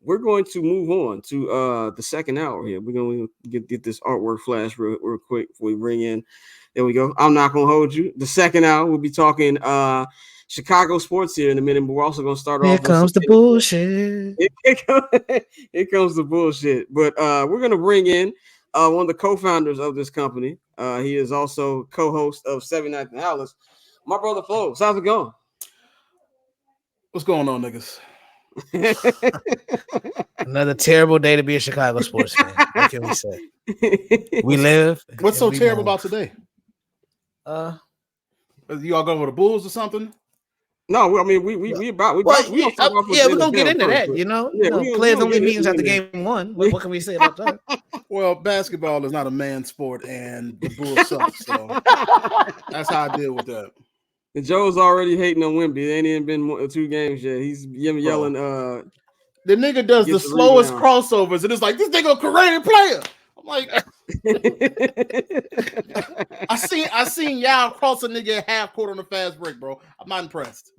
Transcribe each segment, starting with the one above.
we're going to move on to the second hour here. We're going to get this artwork flash real quick before we bring in. There we go. I'm not going to hold you. The second hour, we'll be talking Chicago sports here in a minute, but we're also going to start Here off with comes the bullshit. Here comes the bullshit. But we're going to bring in one of the co-founders of this company. He is also co-host of 79th and Alice. My brother Flo. How's it going? What's going on, niggas? Another terrible day to be a Chicago sports fan. What can we say? We live. What's so terrible about today? You all go with the Bulls or something? No, I mean we're gonna get into that. Players only meetings after game one. What can we say about that? Well, basketball is not a man's sport, and the Bulls suck. So that's how I deal with that. And Joe's already hating on Wemby. It ain't even been 2 games yet. He's yelling. The nigga does the slowest crossovers, and it's like, this nigga a Korean player. I'm like, I seen y'all cross a nigga half court on the fast break, bro. I'm not impressed.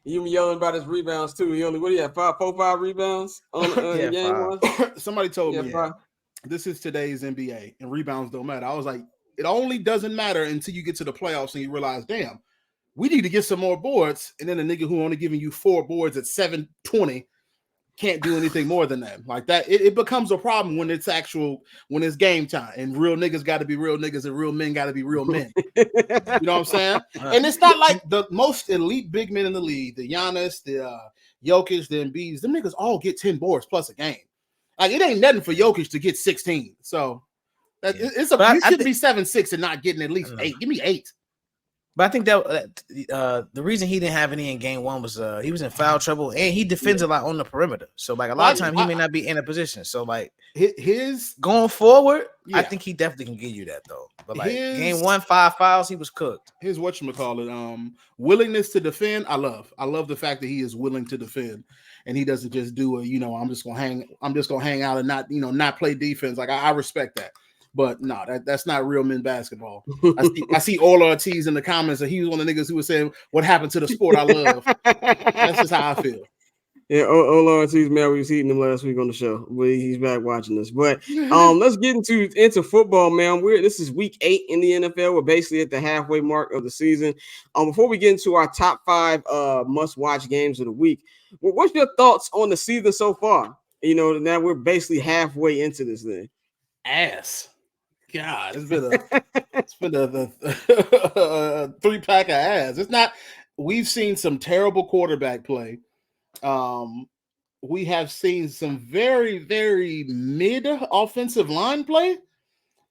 You yelling about his rebounds too. He only, what do you have, 5 rebounds on game 1? Somebody told me this is today's NBA and rebounds don't matter. I was like, it only doesn't matter until you get to the playoffs and you realize, damn, we need to get some more boards. And then the nigga who only giving you 4 boards at 720 can't do anything more than that. Like that, it becomes a problem when it's game time and real niggas got to be real niggas and real men got to be real men. You know what I'm saying? And it's not like the most elite big men in the league, the Giannis, the Jokic, the Embiid, them niggas all get 10 boards plus a game. Like it ain't nothing for Jokic to get 16. So you should be 7-6 and not getting at least 8. Give me 8. But I think that the reason he didn't have any in game 1 was he was in foul trouble and he defends a lot on the perimeter. So like a lot of times he may not be in a position. So like his going forward, I think he definitely can give you that though. But like game 1, 5 fouls, he was cooked. His whatchamacallit, willingness to defend. I love the fact that he is willing to defend and he doesn't just do I'm just gonna hang out and not play defense. Like I respect that. But no, that's not real men basketball. I see all Ortiz in the comments, and he was one of the niggas who was saying, "What happened to the sport I love?" That's just how I feel. Yeah, Ola Ortiz, man, we was eating him last week on the show, but he's back watching us. But let's get into football, man. This is week 8 in the NFL. We're basically at the halfway mark of the season. Before we get into our top 5 must-watch games of the week, what's your thoughts on the season so far? Now we're basically halfway into this thing. Ass. God, it's been a 3-pack of ass. It's not. We've seen some terrible quarterback play. We have seen some very, very mid offensive line play,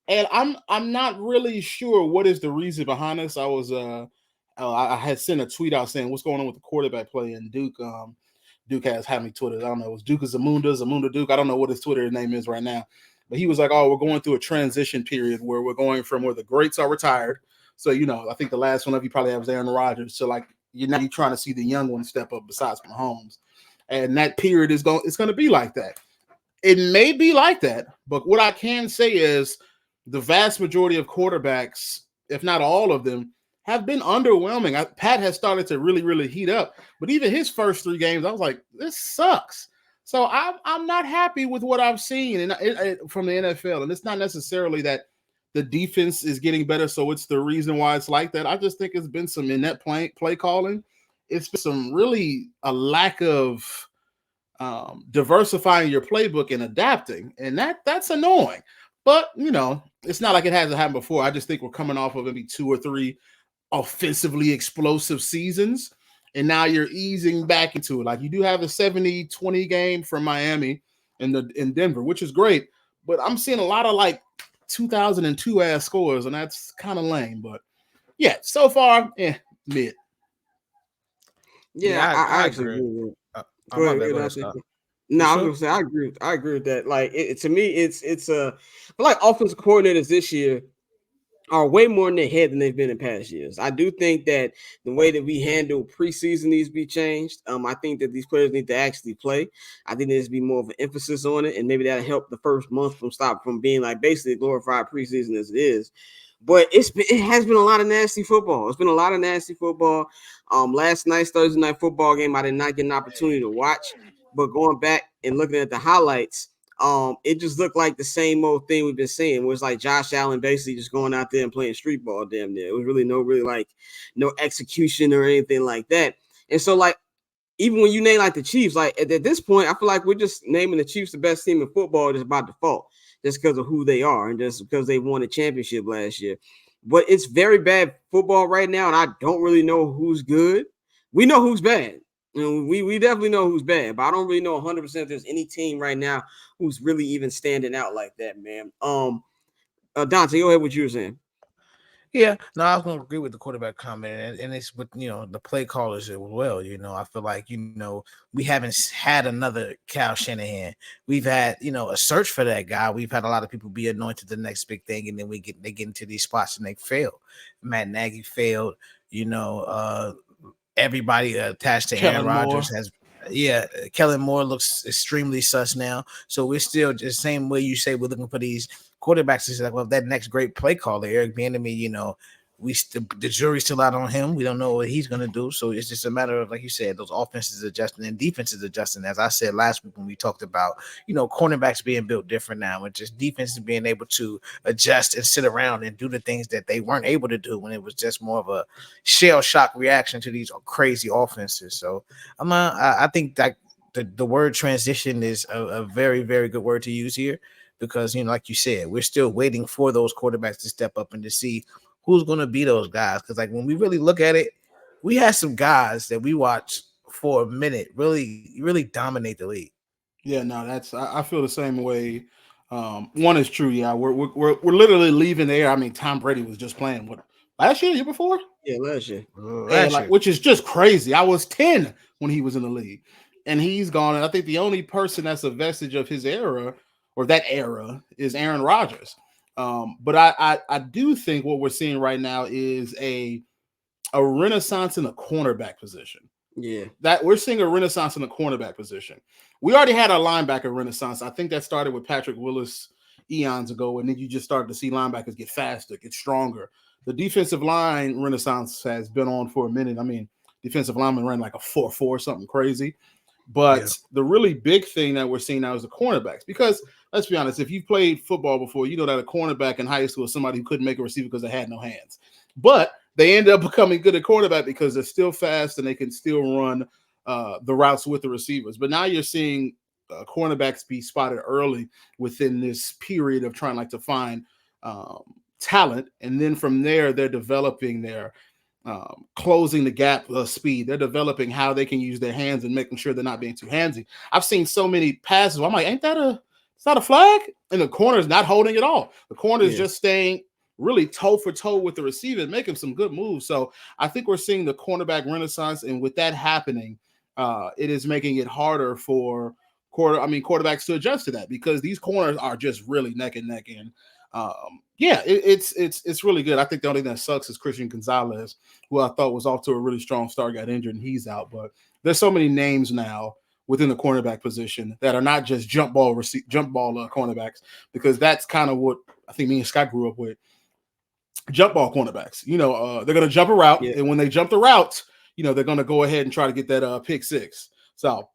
and I'm not really sure what is the reason behind this. I had sent a tweet out saying what's going on with the quarterback play, and Duke. Duke has had me Twitter. I don't know. It was Duke Zamunda Duke. I don't know what his Twitter name is right now. But he was like, oh, we're going through a transition period where we're going from where the greats are retired. So, I think the last one of you probably have Aaron Rodgers. So, like, you're trying to see the young ones step up besides Mahomes. And that period it's going to be like that. It may be like that. But what I can say is the vast majority of quarterbacks, if not all of them, have been underwhelming. Pat has started to really, really heat up. But even his first 3 games, I was like, this sucks. So I'm not happy with what I've seen from the NFL, and it's not necessarily that the defense is getting better, so it's the reason why it's like that. I just think it's been some inept play calling. It's been some really a lack of diversifying your playbook and adapting, and that's annoying. But it's not like it hasn't happened before. I just think we're coming off of maybe 2 or 3 offensively explosive seasons. And now you're easing back into it. Like you do have a 70-20 game from Miami in Denver, which is great. But I'm seeing a lot of like 2002 ass scores, and that's kind of lame. But yeah, so far, mid. Yeah, I actually agree. Go ahead. No, I was gonna say I agree with that. Like to me, it's like offensive coordinators this year. are way more in their head than they've been in past years. I do think that the way that we handle preseason needs to be changed. I think that these players need to actually play. I think there needs to be more of an emphasis on it, and maybe that'll help the first month from being like basically glorified preseason as it is. But it has been a lot of nasty football. It's been a lot of nasty football. Last night's Thursday night football game, I did not get an opportunity to watch, but going back and looking at the highlights, it just looked like the same old thing we've been seeing. Where it's like Josh Allen basically just going out there and playing street ball, damn near. It was really no execution or anything like that. And so like even when you name like the Chiefs, like at this point, I feel like we're just naming the Chiefs the best team in football just by default, just because of who they are and just because they won a championship last year. But it's very bad football right now, and I don't really know who's good. We know who's bad. We definitely know who's bad, but I don't really know 100% if there's any team right now who's really even standing out like that, man. Dante, go ahead with what you were saying. Yeah, no, I was going to agree with the quarterback comment, and it's with the play callers as well. I feel like we haven't had another Kyle Shanahan. We've had a search for that guy. We've had a lot of people be anointed the next big thing, and then they get into these spots and they fail. Matt Nagy failed. Everybody attached to Kellen Aaron Rodgers has. Yeah, Kellen Moore looks extremely sus now. So we're still just the same way you say we're looking for these quarterbacks. Is like, well, that next great play caller, Eric Bieniemy, the jury's still out on him. We don't know what he's going to do. So it's just a matter of, like you said, those offenses adjusting and defenses adjusting. As I said last week when we talked about, cornerbacks being built different now and just defenses being able to adjust and sit around and do the things that they weren't able to do when it was just more of a shell shock reaction to these crazy offenses. So I think that the word transition is a very, very good word to use here because, like you said, we're still waiting for those quarterbacks to step up and to see who's going to be those guys. Because, like, when we really look at it, we had some guys that we watched for a minute really, really dominate the league. Yeah, no, I feel the same way. One is true. Yeah, we're literally leaving there. I mean, Tom Brady was just playing last year before? Yeah, last year. Which is just crazy. I was 10 when he was in the league, and he's gone. And I think the only person that's a vestige of his era or that era is Aaron Rodgers. But I do think what we're seeing right now is a renaissance in the cornerback position. Yeah, that we're seeing a renaissance in the cornerback position. We already had a linebacker renaissance. I think that started with Patrick Willis eons ago, and then you just started to see linebackers get faster, get stronger. The defensive line renaissance has been on for a minute. I mean, defensive linemen ran like a 4.4, something crazy. But the really big thing that we're seeing now is the cornerbacks. Because let's be honest, if you've played football before, you know that a cornerback in high school is somebody who couldn't make a receiver because they had no hands. But they end up becoming good at quarterback because they're still fast and they can still run the routes with the receivers. But now you're seeing cornerbacks be spotted early within this period of trying to find talent. And then from there, they're developing their closing the gap speed. They're developing how they can use their hands and making sure they're not being too handsy. I've seen so many passes where I'm like, it's not a flag? And the corner's not holding it all. The corner is just staying really toe for toe with the receiver and making some good moves. So I think we're seeing the cornerback renaissance. And with that happening, it is making it harder for quarterbacks to adjust to that because these corners are just really neck and neck. And it's really good. I think the only thing that sucks is Christian Gonzalez, who I thought was off to a really strong start, got injured and he's out. But there's so many names now within the cornerback position that are not just jump ball cornerbacks, because that's kind of what I think me and Scott grew up with. Jump ball cornerbacks, they're going to jump a route, and when they jump the route, they're going to go ahead and try to get that pick six. So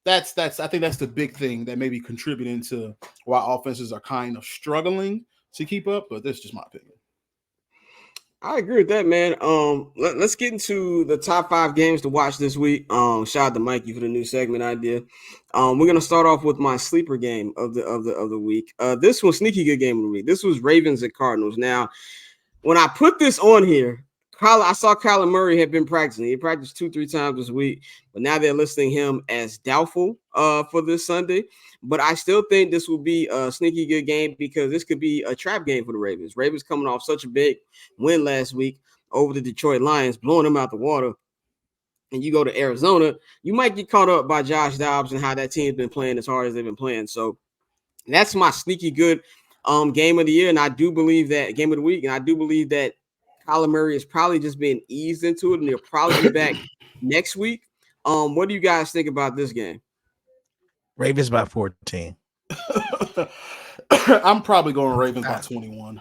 I think that's the big thing that may be contributing to why offenses are kind of struggling to keep up. But that's just my opinion. I agree with that, man. Let's get into the top 5 games to watch this week. Shout out to Mikey for the new segment idea. We're gonna start off with my sleeper game of the week. This was sneaky good game of the week. This was Ravens and Cardinals. Now, when I put this on here, I saw Kyler Murray had been practicing. He practiced 2-3 times this week, but now they're listing him as doubtful for this Sunday. But I still think this will be a sneaky good game because this could be a trap game for the Ravens. Ravens coming off such a big win last week over the Detroit Lions, blowing them out the water. And you go to Arizona, you might get caught up by Josh Dobbs and how that team's been playing as hard as they've been playing. So that's my sneaky good game of the year, and I do believe that game of the week, and I do believe that Kyler Murray is probably just being eased into it, and he'll probably be back next week. What do you guys think about this game? Ravens by 14. I'm probably going Ravens by 21.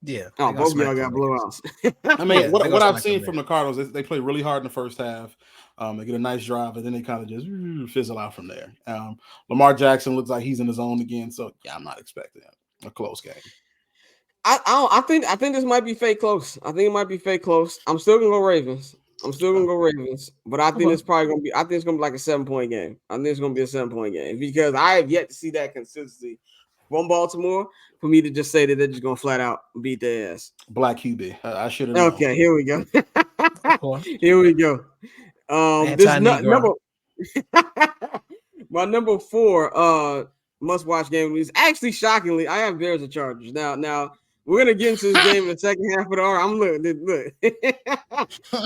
Yeah. Oh, both of y'all got blowouts. I mean, what I've seen from the Cardinals is they play really hard in the first half. They get a nice drive, and then they kind of just fizzle out from there. Lamar Jackson looks like he's in his own again, so yeah, I'm not expecting a close game. I think this might be fake close. I think it might be fake close. I'm still gonna go Ravens. But I think it's probably gonna be. I think it's gonna be like a 7-point game. I think it's gonna be a 7-point game because I have yet to see that consistency from Baltimore for me to just say that they're just gonna flat out beat their ass. Black QB. I should have known. Okay, here we go. Here we go. This number. My number 4 must-watch game is actually shockingly. I have Bears and Chargers. Now we're gonna get into this game in the second half of the hour. Look.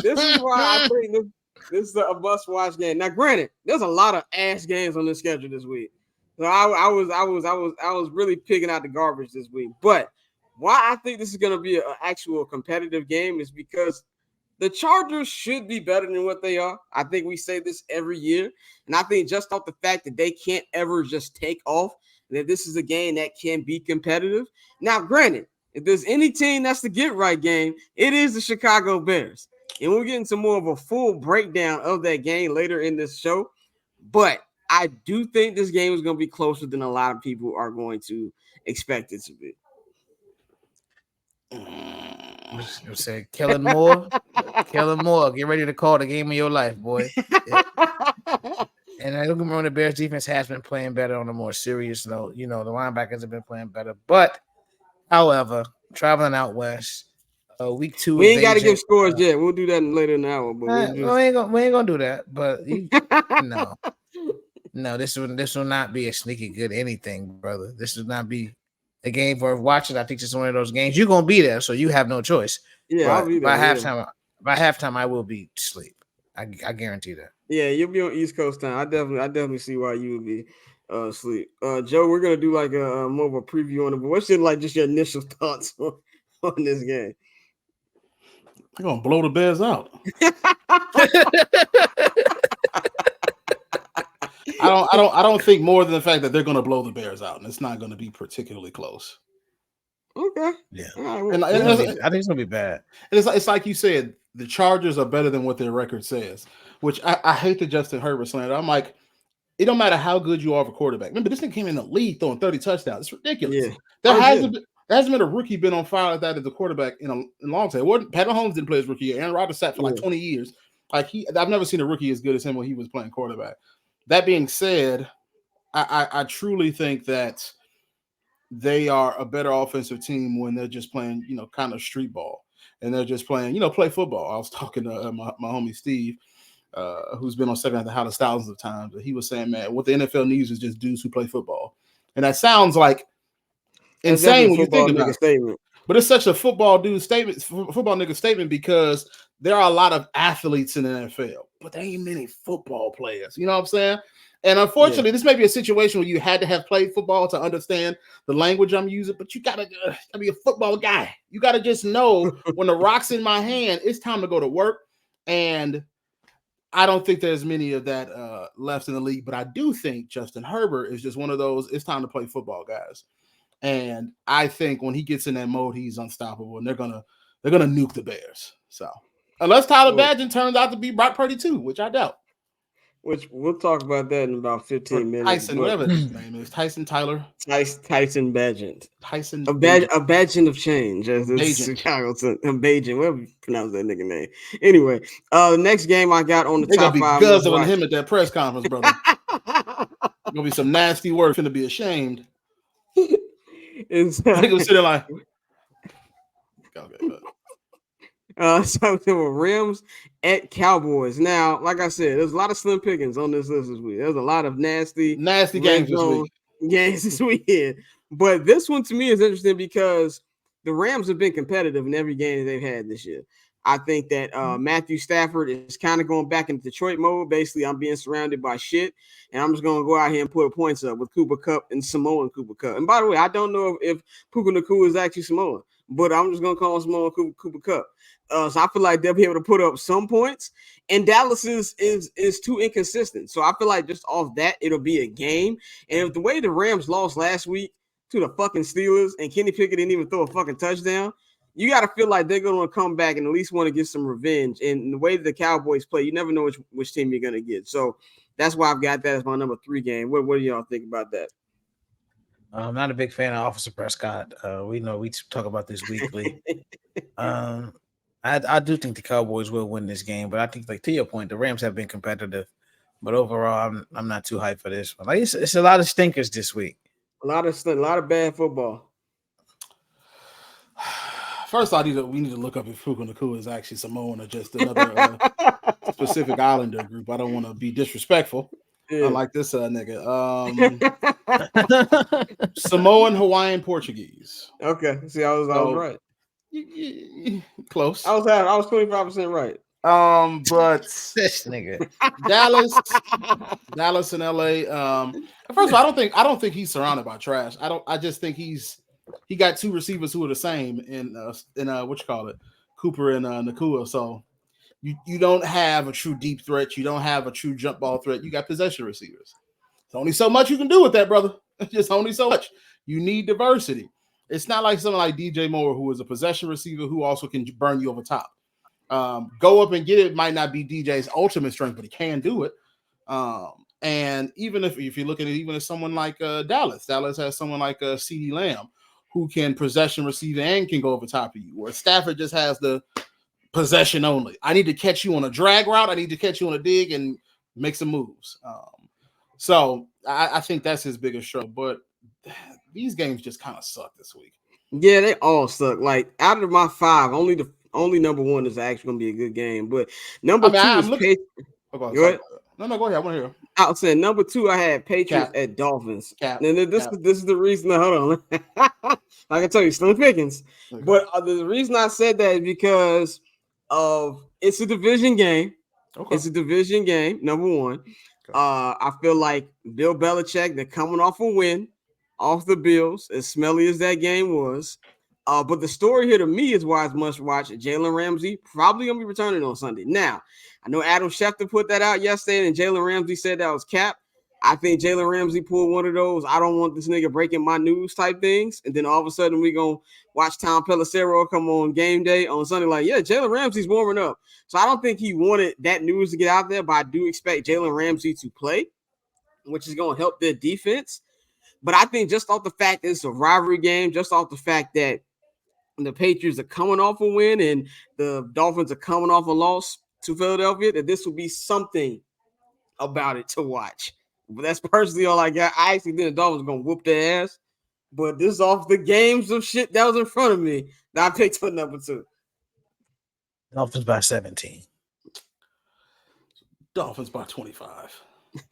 This is why I think this is a must-watch game. Now, granted, there's a lot of ass games on the schedule this week, so I was really picking out the garbage this week. But why I think this is gonna be an actual competitive game is because the Chargers should be better than what they are. I think we say this every year. And I think just off the fact that they can't ever just take off, that this is a game that can be competitive. Now, granted, if there's any team that's the get-right game, it is the Chicago Bears. And we'll get into more of a full breakdown of that game later in this show. But I do think this game is going to be closer than a lot of people are going to expect it to be. You said Kellen Moore. Get ready to call the game of your life, boy. Yeah. And I don't remember the Bears defense has been playing better on a more serious note. You know, the linebackers have been playing better. But, however, traveling out west, week 2. We ain't got to give scores yet. We'll do that later in the hour. But we ain't gonna do that. But no, this will not be a sneaky good anything, brother. This will not be a game worth watching. I think it's one of those games you're gonna be there, so you have no choice. Yeah, I'll be there. By halftime, I will be asleep. I guarantee that. Yeah, you'll be on East Coast time. I definitely see why you would be asleep. Joe, we're gonna do like a more of a preview on it. But what's just your initial thoughts on this game? They're gonna blow the Bears out. I don't think more than the fact that they're gonna blow the Bears out, and it's not gonna be particularly close. Okay. Yeah. And I think it's gonna be bad. And it's like you said, the Chargers are better than what their record says, which I hate the Justin Herbert slander. I'm like, it don't matter how good you are of a quarterback. Remember, this thing came in the lead throwing 30 touchdowns. It's ridiculous. Yeah. There hasn't been a rookie been on fire like that as a quarterback in a long time. Pat Mahomes didn't play his rookie year. Aaron Rodgers sat for like 20 years. I've never seen a rookie as good as him when he was playing quarterback. That being said, I truly think that they are a better offensive team when they're just playing, kind of street ball, and they're just playing, play football. I was talking to my homie Steve, who's been on Second Half of the House thousands of times, but he was saying, man, what the NFL needs is just dudes who play football, and that sounds like insane when you think about it. Statement. But it's such a football nigga statement because there are a lot of athletes in the NFL, but there ain't many football players. You know what I'm saying? And unfortunately, this may be a situation where you had to have played football to understand the language I'm using, but you gotta be a football guy. You gotta just know when the rock's in my hand, it's time to go to work. And I don't think there's many of that left in the league, but I do think Justin Herbert is just one of those it's time to play football guys. And I think when he gets in that mode, he's unstoppable, and they're gonna nuke the Bears. So unless Tyler Badgett turns out to be Brock Purdy too, which I doubt. Which we'll talk about that in about 15 minutes. Tyson, whatever his name is, Tyson Tyler. Tyson Badgett. Tyson. A Badgett of change, as this Chicago Bagent, whatever you pronounce that nigga name. Anyway, the next game I got on the top 5. Guzzling him at that press conference, brother. Gonna be some nasty work. Gonna be ashamed. It's gonna sit there like. So there were Rams at Cowboys. Now, like I said, there's a lot of slim pickings on this list this week. There's a lot of nasty games this weekend. But this one to me is interesting because the Rams have been competitive in every game that they've had this year. I think that Matthew Stafford is kind of going back into Detroit mode. Basically, I'm being surrounded by shit, and I'm just going to go out here and put points up with Cooper Kupp and Samoan Cooper Kupp. And by the way, I don't know if Puka Nacua is actually Samoan, but I'm just going to call him Samoan Cooper Kupp. So I feel like they'll be able to put up some points. And Dallas is too inconsistent. So I feel like just off that, it'll be a game. And if the way the Rams lost last week to the fucking Steelers and Kenny Pickett didn't even throw a fucking touchdown, you got to feel like they're going to come back and at least want to get some revenge. And the way the Cowboys play, you never know which team you're going to get. So that's why I've got that as my number 3 game. What do y'all think about that? I'm not a big fan of Officer Prescott. We know we talk about this weekly. I do think the Cowboys will win this game, but I think, like to your point, the Rams have been competitive. But overall, I'm not too hyped for this one. Like it's a lot of stinkers this week. A lot of bad football. First, we need to look up if Puka Nacua is actually Samoan or just another specific Islander group. I don't want to be disrespectful. Yeah. Unlike this nigga. Samoan, Hawaiian, Portuguese. Okay. See, I was right. Close. I was 25% right. But this nigga. Dallas and LA. First of all, I don't think he's surrounded by trash. I just think he got 2 receivers who are the same in what you call it, Cooper and Nacua. So you don't have a true deep threat. You don't have a true jump ball threat. You got possession receivers. There's only so much you can do with that, brother. Just only so much. You need diversity. It's not like someone like DJ Moore, who is a possession receiver who also can burn you over top. Go up and get it might not be DJ's ultimate strength, but he can do it. And even if you look at it, even as someone like Dallas has someone like CeeDee Lamb who can possession receive and can go over top of you, where Stafford just has the possession only. I need to catch you on a drag route. I need to catch you on a dig and make some moves. So I think that's his biggest struggle. But these games just kind of suck this week. Yeah, they all suck. Like out of my 5, only number 1 is actually going to be a good game. But number 2 is Patriots. Go ahead. No, go ahead. I want to hear. I was saying number 2, I had Patriots at Dolphins. And this is the reason. Hold on. I can tell you, Slim Pickens. Okay. But the reason I said that is because of it's a division game. Okay. It's a division game, number 1. Okay. I feel like Bill Belichick, they're coming off a win off the Bills, as smelly as that game was. But the story here to me is why it's must watch. Jalen Ramsey probably going to be returning on Sunday. Now, I know Adam Schefter put that out yesterday, and Jalen Ramsey said that was cap. I think Jalen Ramsey pulled one of those, I don't want this nigga breaking my news type things. And then all of a sudden we going to watch Tom Pelissero come on game day on Sunday like, yeah, Jalen Ramsey's warming up. So I don't think he wanted that news to get out there, but I do expect Jalen Ramsey to play, which is going to help their defense. But I think just off the fact that it's a rivalry game, just off the fact that the Patriots are coming off a win and the Dolphins are coming off a loss to Philadelphia, that this will be something about it to watch. But that's personally all I got. I actually think the Dolphins are going to whoop their ass. But this is off the games of shit that was in front of me that I picked for number 2. Dolphins by 17. Dolphins by 25.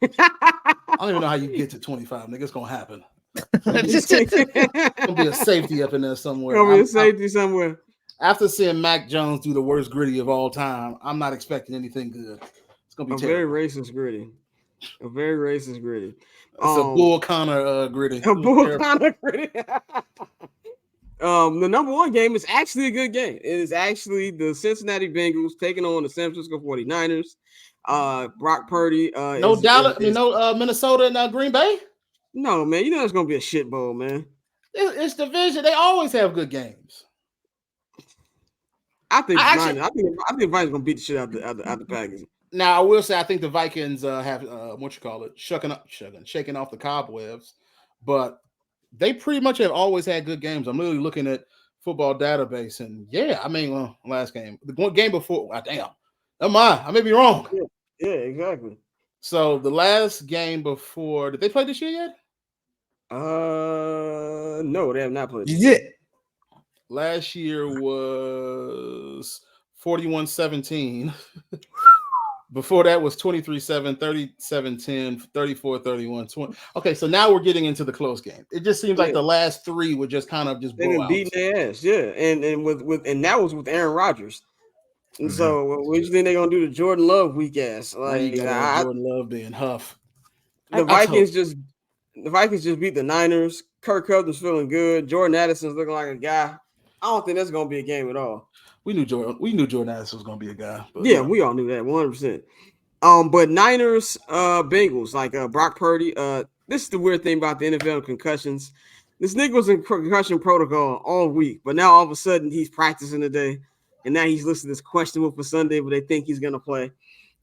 I don't even know how you get to 25, nigga. It's going to happen. It's going to be a safety up in there somewhere. Going to be a safety somewhere. After seeing Mac Jones do the worst gritty of all time, I'm not expecting anything good. It's going to be terrible. Very racist gritty. A very racist gritty. It's a Bull Connor gritty. A Bull Connor gritty. The number 1 game is actually a good game. It is actually the Cincinnati Bengals taking on the San Francisco 49ers. Brock Purdy. No Dallas. No Minnesota and Green Bay. No, man. You know it's gonna be a shit bowl, man. It's division. They always have good games. I think Vikings gonna beat the shit out the Packers. Now I will say I think the Vikings have shaking off the cobwebs, but they pretty much have always had good games. I'm literally looking at Football Database, and last game, the game before, damn, am I may be wrong. Yeah, exactly. So the last game before, did they play this year yet? No, they have not played. Yeah. Last year was 41-17. Before that was 23-7, 37-10, 34-31, 20. Okay, so now we're getting into the close game. It just seems like the last 3 would just kind of just blow out. Beating their ass, yeah. And that was with Aaron Rodgers. And so, what do you think they're gonna do to Jordan Love weak ass? Now you Like, got Jordan Love being Huff. the Vikings just beat the Niners. Kirk Cousins feeling good. Jordan Addison's looking like a guy. I don't think that's gonna be a game at all. We knew Jordan Addison was gonna be a guy. But yeah, we all knew that 100%. But Niners, Bengals, like Brock Purdy. This is the weird thing about the NFL concussions. This nigga was in concussion protocol all week, but now all of a sudden he's practicing today, and now he's listed as questionable for Sunday, but they think he's gonna play.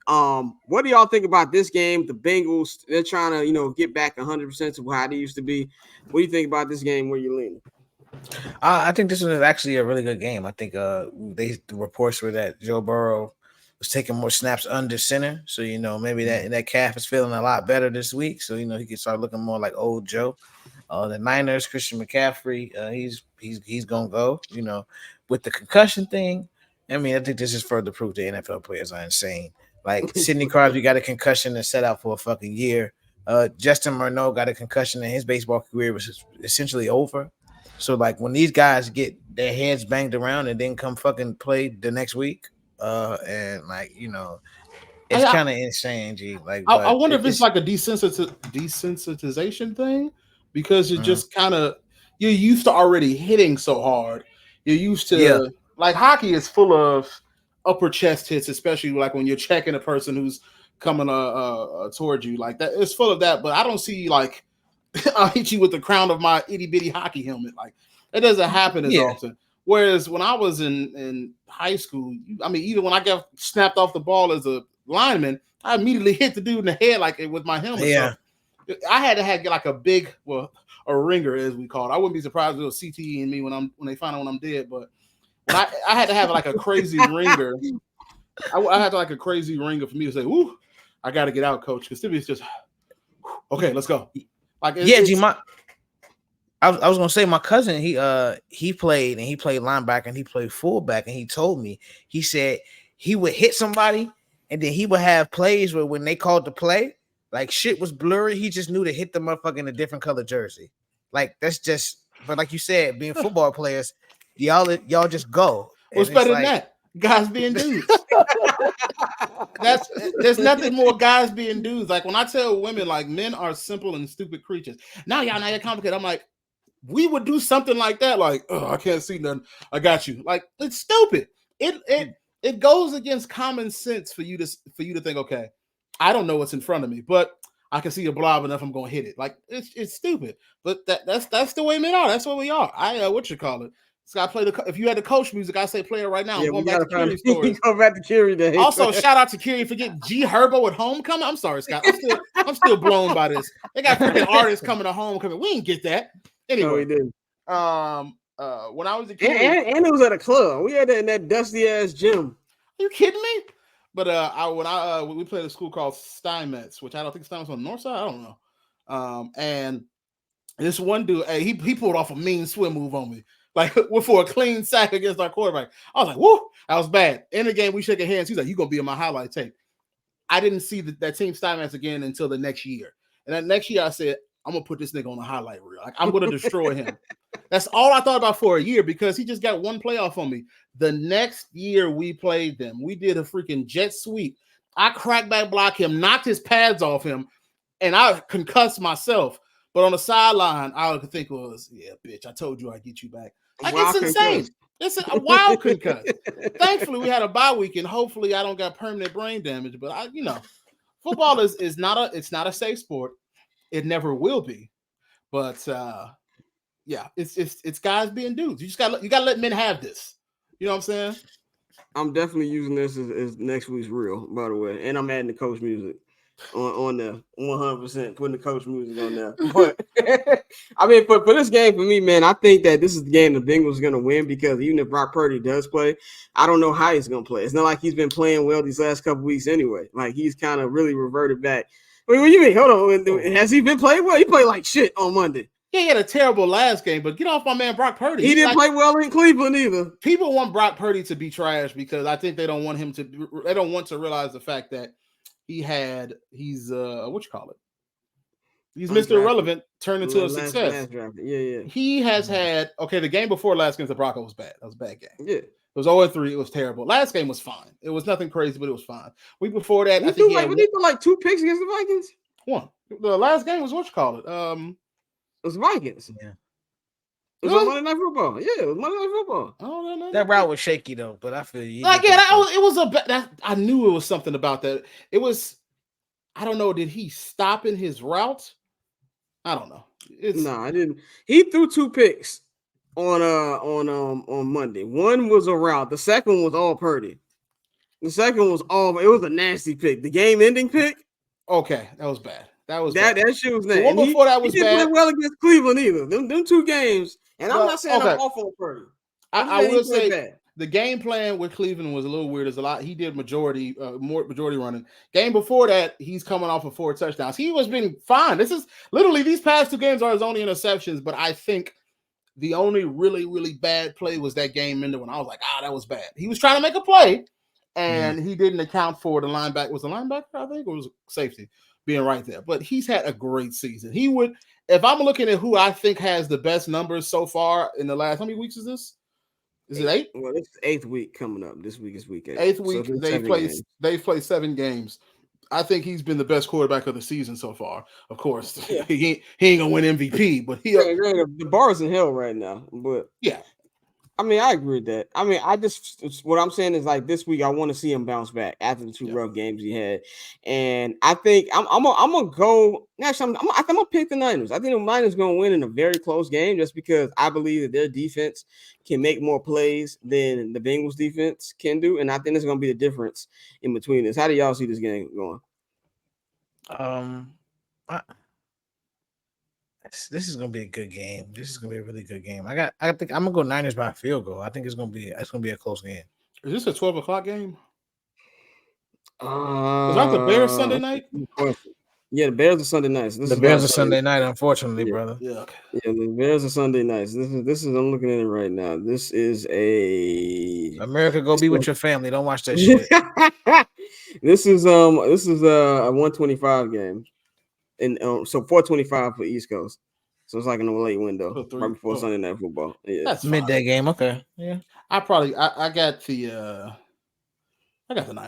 What do y'all think about this game? The Bengals, they're trying to, get back 100% to how they used to be. What do you think about this game? Where you leaning? I think this was actually a really good game. I think the reports were that Joe Burrow was taking more snaps under center, so maybe that calf is feeling a lot better this week. So he can start looking more like old Joe. The Niners, Christian McCaffrey, he's gonna go. With the concussion thing, I mean, I think this is further proof the NFL players are insane. Like Sidney Crosby got a concussion and set out for a fucking year. Justin Murneau got a concussion and his baseball career was essentially over. So like when these guys get their heads banged around and then come fucking play the next week, and it's kind of insane, G. Like I wonder if it's like a desensitization thing because you're just you're used to already hitting so hard. You're used to like hockey is full of upper chest hits, especially like when you're checking a person who's coming towards you like that. It's full of that, but I don't see like I'll hit you with the crown of my itty bitty hockey helmet. Like it doesn't happen as often. Whereas when I was in high school, I mean, even when I got snapped off the ball as a lineman, I immediately hit the dude in the head like with my helmet. Yeah, so I had to have like a big, a ringer as we call it. I wouldn't be surprised if it was CTE in me when they find out when I'm dead. But when I had to have like a crazy ringer. I had to like a crazy ringer for me to say, "Woo, I got to get out, coach." Because Timmy's just okay. Let's go. Like G. I was gonna say my cousin he played linebacker and he played fullback and he told me he said he would hit somebody and then he would have plays where when they called the play like shit was blurry, he just knew to hit the motherfucker in a different color jersey. Like that's just, but like you said, being football players, y'all just go. What's better than that? Guys being dudes. There's nothing more guys being dudes. Like when I tell women like men are simple and stupid creatures. Now y'all complicated. I'm like, we would do something like that. Like, oh, I can't see nothing. I got you. Like it's stupid. It goes against common sense for you to think, okay, I don't know what's in front of me, but I can see a blob enough. I'm gonna hit it. Like it's stupid. But that's the way men are. That's what we are. What you call it? Scott, if you had the coach music, I say play it right now. Yeah, I'm going back to Curry's story. Go back to Curry. Also, shout out to Curry for getting G Herbo at homecoming. I'm sorry, Scott. I'm still blown by this. They got freaking artists coming to homecoming. We didn't get that. Anyway, no, we didn't. When I was a kid, and it was at a club. We had that in that dusty ass gym. Are you kidding me? But we played at a school called Steinmetz, which I don't think Steinmetz on the north side. I don't know. And this one dude, hey, he pulled off a mean swim move on me. Like for a clean sack against our quarterback. I was like, whoo, that was bad. In the game, we shaking hands. He's like, you're going to be in my highlight tape. I didn't see that team Steinmetz again until the next year. And that next year, I said, I'm going to put this nigga on the highlight reel. Like, I'm going to destroy him. That's all I thought about for a year because he just got one playoff on me. The next year we played them, we did a freaking jet sweep. I cracked back block him, knocked his pads off him, and I concussed myself. But on the sideline, all I could think was, yeah, bitch, I told you I'd get you back. Like, it's insane. It's a wild concuss. Thankfully, we had a bye week, and hopefully I don't got permanent brain damage. But, football is not a safe sport. It never will be. But, yeah, it's guys being dudes. You gotta let men have this. You know what I'm saying? I'm definitely using this as next week's reel, by the way. And I'm adding the coach music. On there 100%, putting the coach music on there. But I mean, for this game for me, man, I think that this is the game the Bengals are going to win because even if Brock Purdy does play, I don't know how he's going to play. It's not like he's been playing well these last couple weeks anyway. Like he's kind of really reverted back. Wait, what do you mean? Hold on, has he been playing well? He played like shit on Monday. Yeah, he had a terrible last game, but get off my man Brock Purdy. He didn't play well in Cleveland either. People want Brock Purdy to be trash because I think they don't want to realize the fact that he's what you call it? He's Mr. Irrelevant turned into a success. Yeah. He has had the game before last against the Broncos was bad. That was a bad game. Yeah. It was 0-3. It was terrible. Last game was fine. It was nothing crazy, but it was fine. Week before that, I think he had like 2 picks against the Vikings. One. The last game was what you call it? It was Vikings. Yeah. It was on Monday Night Football. Yeah, it was Monday Night Football. Oh, that route was shaky though, but I feel you. Like, yeah, it was I knew it was something about that. It was, I don't know. Did he stop in his route? I don't know. I didn't. He threw 2 picks on Monday. One was a route. The second was all Purdy. The second was all. It was a nasty pick. The game-ending pick. Okay, that was bad. That shit was nasty. The one before that was he didn't bad. play well against Cleveland either. Them 2 games. And I'm not saying I'm off on Purdy. I will say the game plan with Cleveland was a little weird. There's a lot. He did majority running. Game before that, he's coming off of 4 touchdowns. He was being fine. This is literally these past 2 games are his only interceptions. But I think the only really, really bad play was that game ender when I was like, that was bad. He was trying to make a play, and he didn't account for the linebacker. Was the linebacker, I think, or was it safety being right there? But he's had a great season. He would, if I'm looking at who I think has the best numbers so far in the last, how many weeks is this? Is it 8? Well, it's the 8th week coming up. This week is week 8. 8th week. So they've played 7 games. I think he's been the best quarterback of the season so far. Of course, he ain't gonna win MVP, but the bar is in hell right now. But yeah, I mean, I agree with that. I mean, what I'm saying is like this week, I want to see him bounce back after the 2 rough games he had, and I think I'm gonna go. Actually, I'm gonna pick the Niners. I think the Niners gonna win in a very close game, just because I believe that their defense can make more plays than the Bengals defense can do, and I think there's gonna be a difference in between this. How do y'all see this game going? This is gonna be a good game. This is gonna be a really good game. I think I'm gonna go Niners by a field goal. I think it's gonna be a close game. Is this a 12:00 game? Is that the Bears Sunday night? Yeah, the Bears are Sunday nights. The Bears are Sunday night, unfortunately, brother. Yeah, the Bears are Sunday nights. This is I'm looking at it right now. This is America. Go be with your family. Don't watch that shit. This is a 125 game, and so 425 for East Coast. So it's like in a late window, right before Sunday Night Football. Yeah, that's midday game. Okay, yeah. I got the